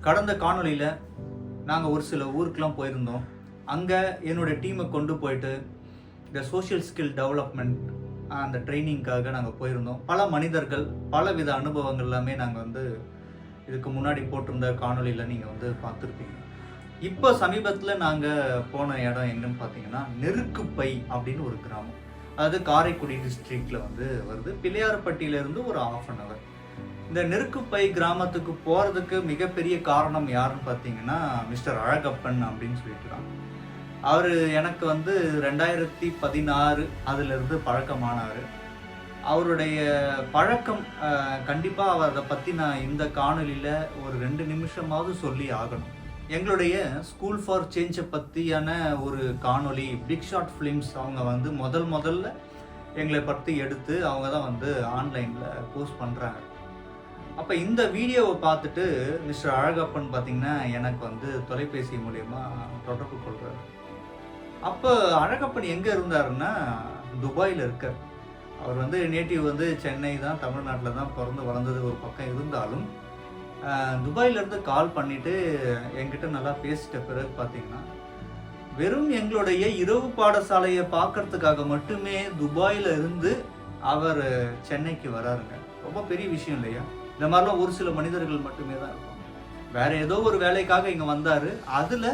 கடந்த காணொளியில் நாங்கள் ஒரு சில ஊருக்கெலாம் போயிருந்தோம். அங்கே என்னுடைய டீமை கொண்டு போயிட்டு இந்த சோஷியல் ஸ்கில் டெவலப்மெண்ட் அந்த ட்ரைனிங்காக நாங்கள் போயிருந்தோம். பல மனிதர்கள் பலவித அனுபவங்கள் எல்லாமே நாங்கள் இதுக்கு முன்னாடி போட்டிருந்த காணொளியில் நீங்கள் பார்த்துருப்பீங்க. இப்போ சமீபத்தில் நாங்கள் போன இடம் எங்கன்னு பார்த்தீங்கன்னா நெருக்குப்பை அப்படின்னு ஒரு கிராமம். அதாவது காரைக்குடி டிஸ்ட்ரிக்டில் வருது. பிள்ளையார்பட்டியிலேருந்து ஒரு 1/2 hour. இந்த நெருக்குப்பை கிராமத்துக்கு போகிறதுக்கு மிகப்பெரிய காரணம் யாருன்னு பார்த்தீங்கன்னா மிஸ்டர் அழகப்பன் அப்படின்னு சொல்லிட்டுருக்காங்க. அவர் எனக்கு 2016 அதிலிருந்து பழக்கமானவர். அவருடைய பழக்கம் கண்டிப்பாக அதை பற்றி நான் இந்த காணொலியில் ஒரு 2 நிமிஷமாவது சொல்லி ஆகணும். எங்களுடைய ஸ்கூல் ஃபார் சேஞ்சை பற்றியான ஒரு காணொலி பிக் ஷாட் ஃபிலிம்ஸ் அவங்க முதல்ல எங்களை பற்றி எடுத்து அவங்க தான் ஆன்லைனில் போஸ்ட் பண்ணுறாங்க. அப்போ இந்த வீடியோவை பார்த்துட்டு மிஸ்டர் அழகப்பன் பார்த்திங்கன்னா எனக்கு தொலைபேசி மூலயமா தொடர்பு கொள்கிறார். அப்போ அழகப்பன் எங்கே இருந்தாருன்னா துபாயில் இருக்கார். அவர் நேட்டிவ் சென்னை தான், தமிழ்நாட்டில் தான் பிறந்து வளர்ந்தது ஒரு பக்கம் இருந்தாலும் துபாயிலேருந்து கால் பண்ணிவிட்டு என்கிட்ட நல்லா பேசிட்ட பிறகு பார்த்திங்கன்னா வெறும் எங்களுடைய இரவு பாடசாலையை பார்க்கறதுக்காக மட்டுமே துபாயில் இருந்து அவர் சென்னைக்கு வராருங்க. ரொம்ப பெரிய விஷயம் இல்லையா? இந்த மாதிரிலாம் ஒரு சில மனிதர்கள் மட்டுமே தான் இருக்கும். வேறு ஏதோ ஒரு வேலைக்காக இங்கே வந்தார், அதில்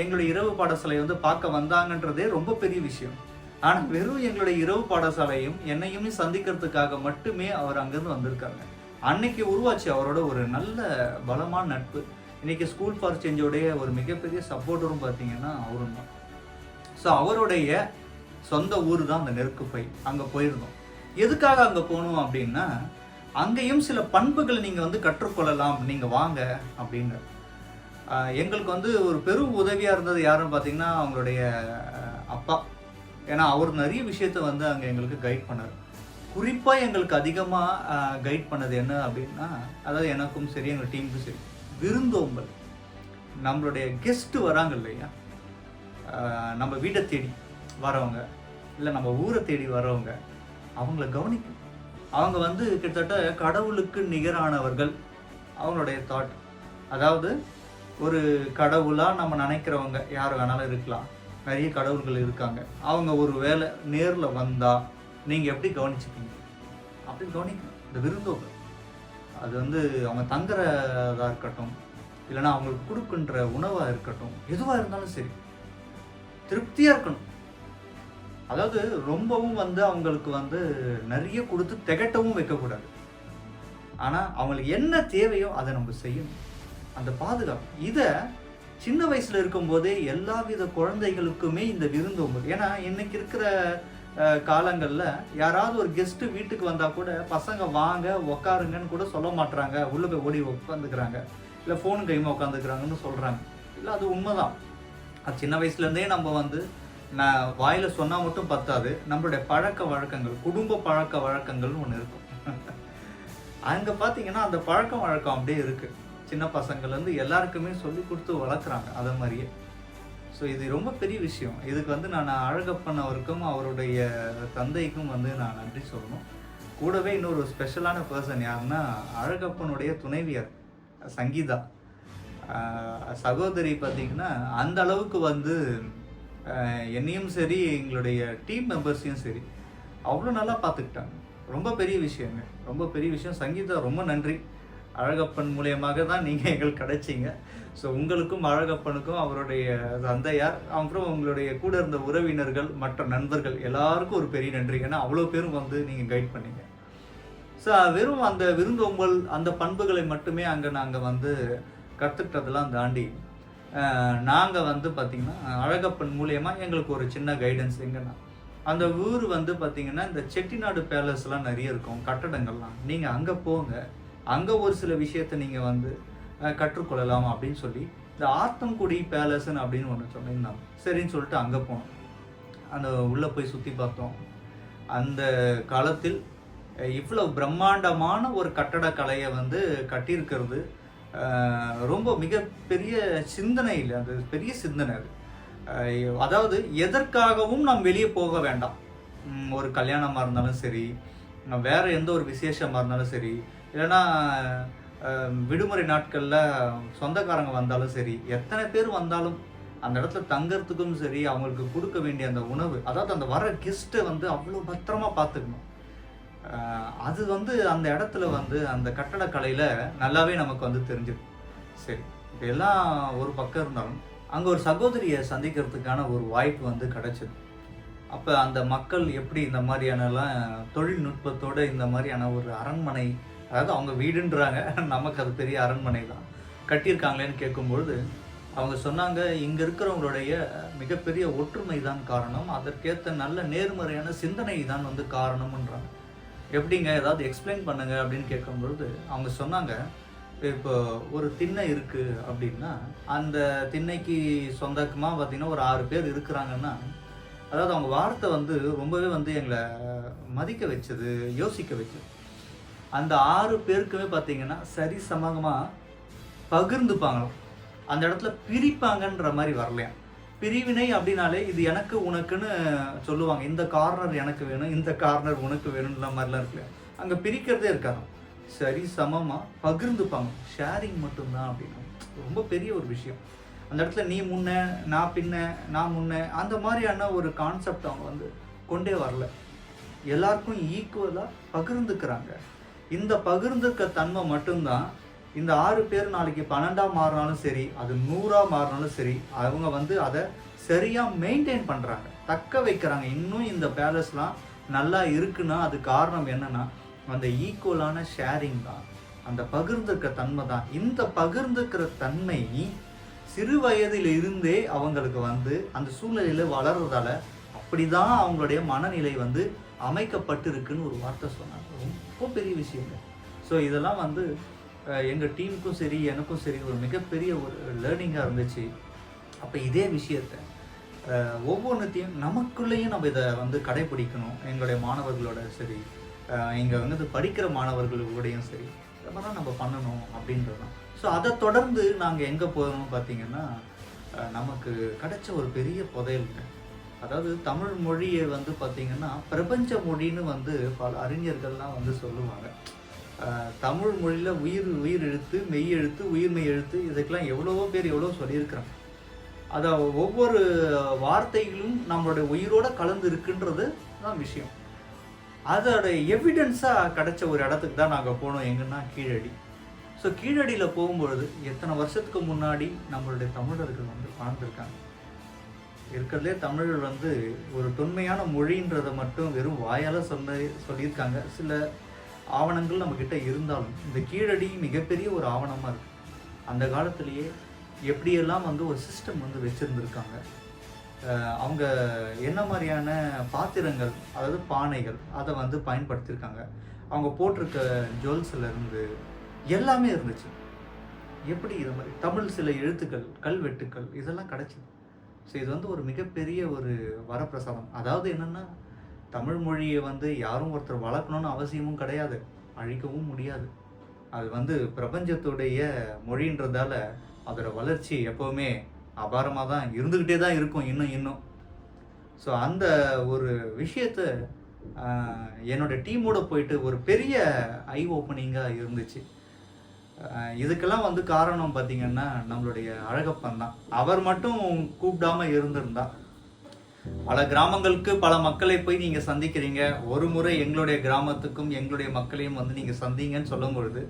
எங்களுடைய இரவு பாடசாலையை பார்க்க வந்தாங்கன்றதே ரொம்ப பெரிய விஷயம். ஆனால் வெறும் எங்களுடைய இரவு பாடசாலையும் என்னையுமே சந்திக்கிறதுக்காக மட்டுமே அவர் அங்கேருந்து வந்திருக்காங்க. அன்னைக்கு உருவாச்சு அவரோட ஒரு நல்ல பலமான நட்பு. இன்றைக்கி ஸ்கூல் ஃபார் சேஞ்சோடைய ஒரு மிகப்பெரிய சப்போர்ட்டரும் பார்த்தீங்கன்னா அவரும் தான். ஸோ அவருடைய சொந்த ஊர் தான் அந்த நெருக்குப்பை. அங்கே போயிருந்தோம். எதுக்காக அங்கே போகணும் அப்படின்னா அங்கேயும் சில பண்புகளை நீங்கள் கற்றுக்கொள்ளலாம், நீங்கள் வாங்க அப்படின்னு. எங்களுக்கு ஒரு பெரும் உதவியாக இருந்தது யாருன்னு பார்த்தீங்கன்னா அவங்களுடைய அப்பா. ஏன்னா அவர் நிறைய விஷயத்த அங்கே எங்களுக்கு கைட் பண்ணார். குறிப்பாக எங்களுக்கு அதிகமாக கைட் பண்ணது என்ன அப்படின்னா, அதாவது எனக்கும் சரி எங்கள் டீமுக்கும் சரி, விருந்தோம்பல். நம்மளுடைய கெஸ்ட்டு வராங்க இல்லையா, நம்ம வீட்டை தேடி வரவங்க இல்லை நம்ம ஊரை தேடி வரவங்க, அவங்கள கவனிக்கும். அவங்க கிட்டத்தட்ட கடவுளுக்கு நிகரானவர்கள் அவங்களுடைய தாட். அதாவது ஒரு கடவுளாக நம்ம நினைக்கிறவங்க யார் வேணாலும் இருக்கலாம், நிறைய கடவுள்கள் இருக்காங்க. அவங்க ஒரு வேளை நேரில் வந்தால் நீங்கள் எப்படி கவனிச்சுப்பீங்க அப்படின்னு கவனிக்கணும். இந்த விருந்தோம்பல் அது அவங்க தங்குறதாக இருக்கட்டும், இல்லைன்னா அவங்களுக்கு கொடுக்குன்ற உணவாக இருக்கட்டும், எதுவாக இருந்தாலும் சரி திருப்தியாக இருக்கணும். அதாவது ரொம்பவும் அவங்களுக்கு நிறைய கொடுத்து திகட்டவும் வைக்கக்கூடாது. ஆனால் அவங்களுக்கு என்ன தேவையோ அதை நம்ம செய்யணும். அந்த பாதுகாப்பு இதை சின்ன வயசில் இருக்கும்போதே எல்லா வித குழந்தைகளுக்குமே இந்த விருந்தோம்பல். ஏன்னா இன்னைக்கு இருக்கிற காலங்களில் யாராவது ஒரு கெஸ்ட்டு வீட்டுக்கு வந்தால் கூட பசங்க வாங்க உக்காருங்கன்னு கூட சொல்ல மாட்டுறாங்க. உள்ளே போய் ஓடி உட்காந்துக்கிறாங்க, இல்லை ஃபோன் கைமா உட்காந்துக்கிறாங்கன்னு சொல்கிறாங்க. இல்லை, அது உண்மைதான். அது சின்ன வயசுலேருந்தே நம்ம நான் வாயில் சொன்னால் மட்டும் பத்தாது. நம்மளுடைய பழக்க வழக்கங்கள், குடும்ப பழக்க வழக்கங்கள்னு ஒன்று இருக்கும். அங்கே பார்த்தீங்கன்னா அந்த பழக்க வழக்கம் அப்படியே இருக்குது. சின்ன பசங்கள்லேருந்து எல்லாருக்குமே சொல்லி கொடுத்து வளர்க்குறாங்க அதை மாதிரியே. ஸோ இது ரொம்ப பெரிய விஷயம். இதுக்கு நான் அழகப்பன் அவருக்கும் அவருடைய தந்தைக்கும் நான் நன்றி சொல்லணும். கூடவே இன்னொரு ஸ்பெஷலான பர்சன் யாருன்னா அழகப்பனுடைய துணைவியார் சங்கீதா சகோதரி. பார்த்திங்கன்னா அந்த அளவுக்கு என்னையும் சரி எங்களுடைய டீம் மெம்பர்ஸையும் சரி அவ்வளோ நல்லா பார்த்துக்கிட்டாங்க. ரொம்ப பெரிய விஷயங்க, ரொம்ப பெரிய விஷயம். சங்கீதா ரொம்ப நன்றி. அழகப்பன் மூலியமாக தான் நீங்கள் எங்களுக்கு கிடைச்சிங்க. ஸோ உங்களுக்கும் அழகப்பனுக்கும் அவருடைய தந்தையார், அப்புறம் உங்களுடைய கூட இருந்த உறவினர்கள், மற்ற நண்பர்கள் எல்லாருக்கும் ஒரு பெரிய நன்றி. ஏன்னா அவ்வளோ பேரும் நீங்கள் கைட் பண்ணீங்க. ஸோ வெறும் அந்த விருந்தோம்பல் அந்த பண்புகளை மட்டுமே அங்கே நாங்கள் கற்றுக்கிட்டதெல்லாம் தாண்டி நாங்கள் பார்த்திங்கன்னா அழகப்பன் மூலியமாக எங்களுக்கு ஒரு சின்ன கைடன்ஸ். எங்கன்னா அந்த ஊர் பார்த்திங்கன்னா இந்த செட்டிநாடு பேலஸ்லாம் நிறைய இருக்கும், கட்டடங்கள்லாம். நீங்கள் அங்கே போங்க, அங்கே ஒரு சில விஷயத்தை நீங்கள் கற்றுக்கொள்ளலாம் அப்படின்னு சொல்லி இந்த ஆத்தங்குடி பேலஸ்ன்னு அப்படின்னு ஒன்று சொன்னீங்கன்னா சரின்னு சொல்லிட்டு அங்கே போனோம். அந்த உள்ளே போய் சுற்றி பார்த்தோம். அந்த காலத்தில் இவ்வளோ பிரம்மாண்டமான ஒரு கட்டடக்கலையை கட்டியிருக்கிறது ரொம்ப மிகப்பெரிய சிந்தனை இல்லை, அது பெரிய சிந்தனை. அது அதாவது எதற்காகவும் நாம் வெளியே போக வேண்டாம். ஒரு கல்யாணமாக இருந்தாலும் சரி, வேறு எந்த ஒரு விசேஷமாக இருந்தாலும் சரி, இல்லைன்னா விடுமுறை நாட்களில் சொந்தக்காரங்க வந்தாலும் சரி, எத்தனை பேர் வந்தாலும் அந்த இடத்துல தங்கறதுக்கும் சரி, அவங்களுக்கு கொடுக்க வேண்டிய அந்த உணவு, அதாவது அந்த வர கெஸ்ட்டை வந்து அவ்வளோ பத்திரமா பார்த்துக்கணும். அது வந்து அந்த இடத்துல வந்து அந்த கட்டடக்கலையில் நல்லாவே நமக்கு வந்து தெரிஞ்சிடும். சரி, இதெல்லாம் ஒரு பக்கம் இருந்தாலும் அங்கே ஒரு சகோதரியை சந்திக்கிறதுக்கான ஒரு வாய்ப்பு வந்து கிடைச்சிது. அப்போ அந்த மக்கள் எப்படி இந்த மாதிரியானலாம் தொழில்நுட்பத்தோடு இந்த மாதிரியான ஒரு அரண்மனை, அதாவது அவங்க வீடுன்றாங்க, நமக்கு அது பெரிய அரண்மனை தான் கட்டியிருக்காங்களேன்னு கேட்கும்பொழுது அவங்க சொன்னாங்க, இங்கே இருக்கிறவங்களுடைய மிகப்பெரிய ஒற்றுமை தான் காரணம், அதற்கேற்ற நல்ல நேர்மறையான சிந்தனை தான் வந்து காரணம்ன்றாங்க. எப்படிங்க, ஏதாவது எக்ஸ்பிளைன் பண்ணுங்க அப்படின்னு கேட்கும்பொழுது அவங்க சொன்னாங்க, இப்போ ஒரு திண்ணை இருக்குது அப்படின்னா அந்த திண்ணைக்கு சொந்தக்கமாக பார்த்திங்கன்னா ஒரு 6 பேர் இருக்கிறாங்கன்னா, அதாவது அவங்க வார்த்தை வந்து ரொம்பவே வந்து எங்களை மதிக்க வச்சது, யோசிக்க வச்சது. அந்த 6 பேருக்குமே பார்த்திங்கன்னா சரி சமமாக பகிர்ந்துப்பாங்களாம். அந்த இடத்துல பிரிப்பாங்கன்ற மாதிரி வரலையாம். பிரிவினை அப்படின்னாலே இது எனக்கு உனக்குன்னு சொல்லுவாங்க, இந்த கார்னர் எனக்கு வேணும், இந்த கார்னர் உனக்கு வேணுன்ற மாதிரிலாம் இருக்குல்ல, அங்கே பிரிக்கிறதே இருக்காதான். சரி சமமாக பகிர்ந்துப்பாங்க, ஷேரிங் மட்டும்தான் அப்படின்னா ரொம்ப பெரிய ஒரு விஷயம். அந்த இடத்துல நீ முன்ன நான் பின்ன நான் முன்ன அந்த மாதிரியான ஒரு கான்செப்ட் அவங்க வந்து கொண்டே வரல. எல்லாருக்கும் ஈக்குவலாக பகிர்ந்துக்கிறாங்க. இந்த பகிர்ந்துக்க தன்மை மட்டும்தான் இந்த 6 பேர் நாளைக்கு 12ஆக மாறினாலும் சரி, அது 100ஆக மாறினாலும் சரி, அவங்க வந்து அதை சரியாக மெயின்டைன் பண்ணுறாங்க, தக்க வைக்கிறாங்க. இன்னும் இந்த பேலஸ்லாம் நல்லா இருக்குன்னா அது காரணம் என்னன்னா அந்த ஈக்குவலான ஷேரிங் தான், அந்த பகிர்ந்துக்க தன்மை தான். இந்த பகிர்ந்துக்கிற தன்மை சிறு வயதில் இருந்தே அவங்களுக்கு வந்து அந்த சூழ்நிலையில் வளர்றதால அப்படிதான் அவங்களுடைய மனநிலை வந்து அமைக்கப்பட்டு இருக்குன்னு ஒரு வார்த்தை சொன்னாங்க. ரொம்ப பெரிய விஷயங்க. ஸோ இதெல்லாம் வந்து எங்கள் டீமுக்கும் சரி எனக்கும் சரி ஒரு மிகப்பெரிய ஒரு லேர்னிங்காக இருந்துச்சு. அப்போ இதே விஷயத்தை ஒவ்வொன்றுத்தையும் நமக்குள்ளேயும் நம்ம இதை வந்து கடைப்பிடிக்கணும். எங்களுடைய மாணவர்களோட சரி, இங்கே வந்து படிக்கிற மாணவர்களோடையும் சரி, இந்த மாதிரிலாம் நம்ம பண்ணணும் அப்படின்றது தான். ஸோ அதை தொடர்ந்து நாங்கள் எங்கே போகணும் பார்த்திங்கன்னா, நமக்கு கிடைச்ச ஒரு பெரிய புதையலுங்க. அதாவது தமிழ் மொழியை வந்து பார்த்திங்கன்னா பிரபஞ்ச மொழின்னு வந்து பல அறிஞர்கள்லாம் வந்து சொல்லுவாங்க. தமிழ் மொழியில் உயிர் எழுத்து, மெய் எழுத்து, உயிர்மெய் எழுத்து, இதுக்கெல்லாம் எவ்வளவோ பேர் எவ்வளோ சொல்லியிருக்கிறாங்க. அதை ஒவ்வொரு வார்த்தைகளும் நம்மளுடைய உயிரோடு கலந்து இருக்குன்றது தான் விஷயம். அதோட எவிடன்ஸாக கிடைச்ச ஒரு இடத்துக்கு தான் நாங்கள் போனோம். எங்கன்னா கீழடி. ஸோ கீழடியில் போகும்பொழுது எத்தனை வருஷத்துக்கு முன்னாடி நம்மளுடைய தமிழர்கள் வந்து வாழ்ந்துருக்காங்க. இருக்கிறதுலே தமிழ் வந்து ஒரு தொன்மையான மொழின்றதை மட்டும் வெறும் வாயால் சொல்லியிருக்காங்க. சில ஆவணங்கள் நம்மக்கிட்ட இருந்தாலும் இந்த கீழடி மிகப்பெரிய ஒரு ஆவணமாக இருக்குது. அந்த காலத்திலேயே எப்படியெல்லாம் வந்து ஒரு சிஸ்டம் வந்து வச்சுருந்துருக்காங்க, அவங்க என்ன மாதிரியான பாத்திரங்கள், அதாவது பானைகள், அதை வந்து பயன்படுத்தியிருக்காங்க, அவங்க போட்டிருக்க ஜுவல்ஸ்லேருந்து எல்லாமே இருந்துச்சு. எப்படி இது மாதிரி தமிழ் சில எழுத்துக்கள், கல்வெட்டுக்கள் இதெல்லாம் கிடச்சிது. ஸோ இது வந்து ஒரு மிகப்பெரிய ஒரு வரப்பிரசாதம். அதாவது என்னென்னா, தமிழ் மொழியை வந்து யாரும் ஒருத்தர் வளர்க்கணும்னு அவசியமும் கிடையாது, அழிக்கவும் முடியாது. அது வந்து பிரபஞ்சத்துடைய மொழின்றதால அதோட வளர்ச்சி எப்போவுமே அபாரமாக தான் இருந்துக்கிட்டே தான் இருக்கும் இன்னும். ஸோ அந்த ஒரு விஷயத்தை என்னோட டீமோடு போயிட்டு ஒரு பெரிய ஐ ஓப்பனிங்காக இருந்துச்சு. இதுக்கெல்லாம் வந்து காரணம் பார்த்திங்கன்னா நம்மளுடைய அழகப்பன் தான். அவர் மட்டும் கூப்பிடாமல் இருந்திருந்தா, பல கிராமங்களுக்கு பல மக்களை போய் நீங்கள் சந்திக்கிறீங்க, ஒரு முறை எங்களுடைய கிராமத்துக்கும் எங்களுடைய மக்களையும் வந்து நீங்கள் சந்திங்கன்னு சொல்லும் பொழுது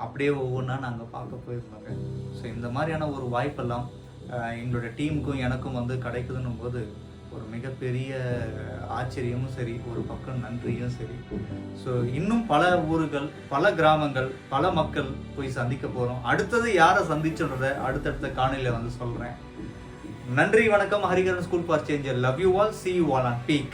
அப்படியே ஒவ்வொன்றா நாங்கள் பார்க்க போயிருந்தோங்க. ஸோ இந்த மாதிரியான ஒரு வாய்ப்பெல்லாம் எங்களுடைய டீமுக்கும் எனக்கும் வந்து கிடைக்குதுன்னும் போது ஒரு மிகப்பெரிய ஆச்சரியமும் சரி, ஒரு பக்கம் நன்றியும் சரி. ஸோ இன்னும் பல ஊர்கள், பல கிராமங்கள், பல மக்கள் போய் சந்திக்க போகிறோம். அடுத்தது யாரை சந்திச்சுன்றதை அடுத்தடுத்த காணொலியில் வந்து சொல்கிறேன். நன்றி, வணக்கம். Hariharan school for change. Love you all. see you all on peak.